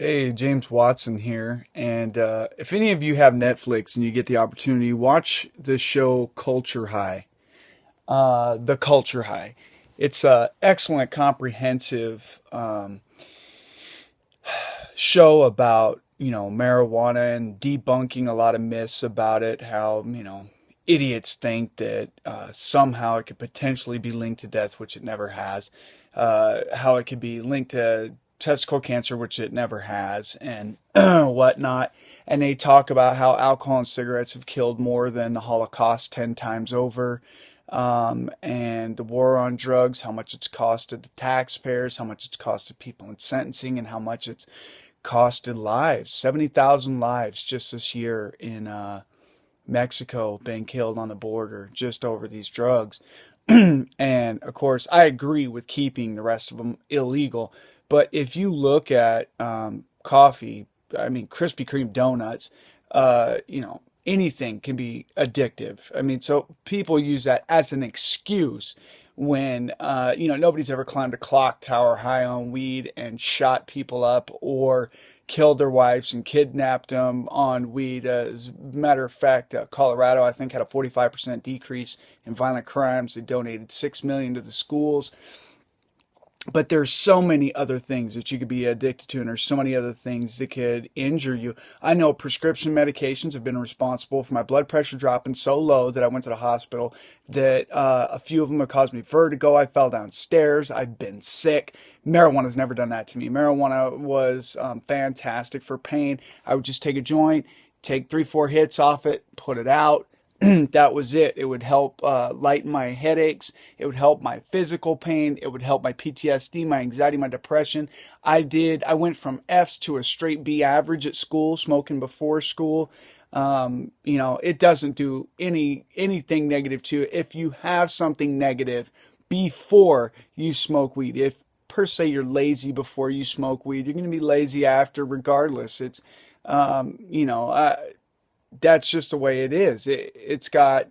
Hey, James Watson here. And if any of you have Netflix and you get the opportunity, watch this show Culture High. The Culture High. It's a excellent, comprehensive show about marijuana and debunking a lot of myths about it. How idiots think that somehow it could potentially be linked to death, which it never has. How it could be linked to testicle cancer, which it never has, and whatnot. And they talk about how alcohol and cigarettes have killed more than the Holocaust 10 times over. And the war on drugs, how much it's costed the taxpayers, how much it's costed people in sentencing, and how much it's costed lives. 70,000 lives just this year in Mexico being killed on the border just over these drugs. And of course, I agree with keeping the rest of them illegal. But if you look at coffee, I mean, Krispy Kreme donuts, anything can be addictive. I mean, so people use that as an excuse when, nobody's ever climbed a clock tower high on weed and shot people up or killed their wives and kidnapped them on weed. As a matter of fact, Colorado, I think, had a 45% decrease in violent crimes. They donated $6 million to the schools. But there's so many other things that you could be addicted to, and there's so many other things that could injure you. I know prescription medications have been responsible for my blood pressure dropping so low that I went to the hospital, that a few of them have caused me vertigo. I fell downstairs. I've been sick. Marijuana's never done that to me. Marijuana was fantastic for pain. I would just take a joint, take 3, 4 hits off it, put it out. That was it. It would help lighten my headaches. It would help my physical pain. It would help my PTSD, my anxiety, my depression. I went from F's to a straight B average at school, smoking before school. It doesn't do anything negative to you. If you have something negative before you smoke weed, if per se you're lazy before you smoke weed, you're going to be lazy after regardless. It's, that's just the way it is. It's got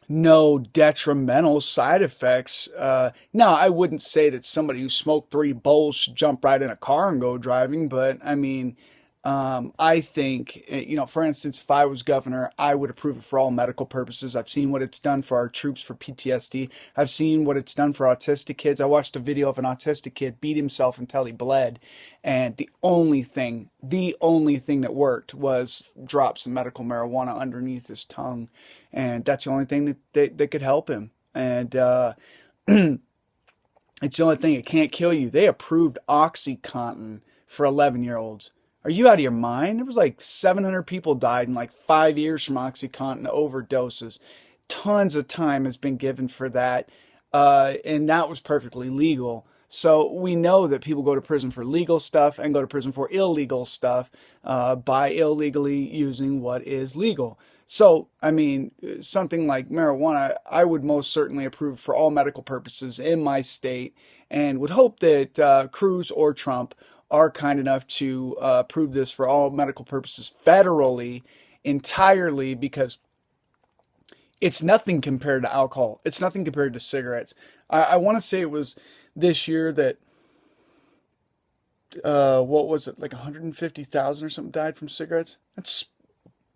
no detrimental side effects. Now, I wouldn't say that somebody who smoked 3 bowls should jump right in a car and go driving, but I mean, I think, for instance, if I was governor, I would approve it for all medical purposes. I've seen what it's done for our troops for PTSD. I've seen what it's done for autistic kids. I watched a video of an autistic kid beat himself until he bled. And the only thing that worked was drop some medical marijuana underneath his tongue. And that's the only thing that could help him. And it's the only thing that can't kill you. They approved OxyContin for 11-year-olds. Are you out of your mind? It was like 700 people died in like 5 years from OxyContin overdoses. Tons of time has been given for that. And that was perfectly legal. So we know that people go to prison for legal stuff and go to prison for illegal stuff by illegally using what is legal. So, I mean, something like marijuana, I would most certainly approve for all medical purposes in my state, and would hope that Cruz or Trump are kind enough to approve this for all medical purposes federally entirely, because it's nothing compared to alcohol. It's nothing compared to cigarettes. I want to say it was this year that, what was it, like 150,000 or something died from cigarettes? That's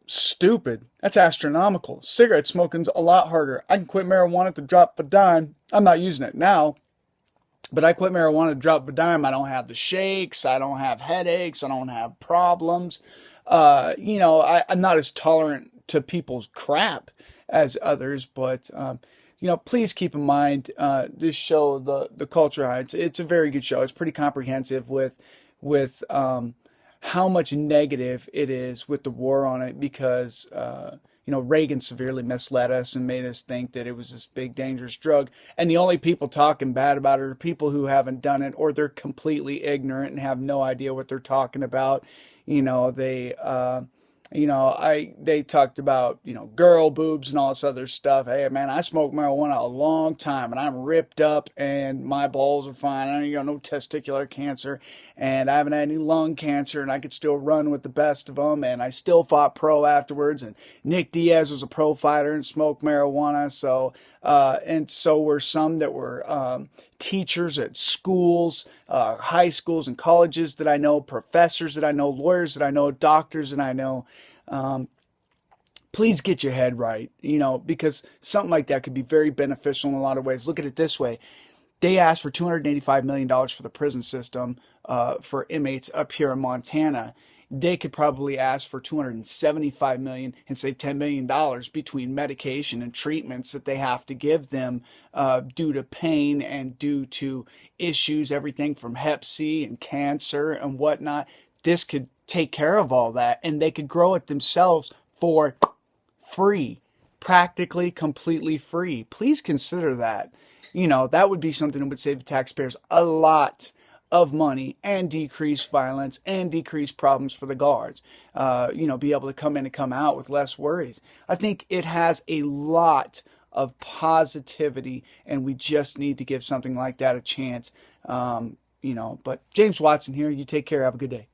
stupid. That's astronomical. Cigarette smoking's a lot harder. I can quit marijuana to drop a dime. I'm not using it now, but I quit marijuana to drop a dime. I don't have the shakes. I don't have headaches. I don't have problems. I'm not as tolerant to people's crap as others, but please keep in mind this show, the Culture High. It's a very good show. It's pretty comprehensive with how much negative it is with the war on it, because Reagan severely misled us and made us think that it was this big dangerous drug, and the only people talking bad about it are people who haven't done it, or they're completely ignorant and have no idea what they're talking about. They talked about, girl boobs and all this other stuff. Hey, man, I smoked marijuana a long time and I'm ripped up and my balls are fine. I ain't got no testicular cancer and I haven't had any lung cancer and I could still run with the best of them. And I still fought pro afterwards. And Nick Diaz was a pro fighter and smoked marijuana. So, and so were some that were teachers at schools. high schools and colleges that I know, professors that I know, lawyers that I know, doctors that I know. Please get your head right, because something like that could be very beneficial in a lot of ways. Look at it this way. They asked for $285 million for the prison system for inmates up here in Montana. They could probably ask for $275 million and save $10 million between medication and treatments that they have to give them due to pain and due to issues, everything from Hep C and cancer and whatnot. This could take care of all that, and they could grow it themselves for free, practically completely free. Please consider that. That would be something that would save the taxpayers a lot of money and decrease violence and decrease problems for the guards. Be able to come in and come out with less worries. I think it has a lot of positivity, and we just need to give something like that a chance. But James Watson here. You take care. Have a good day.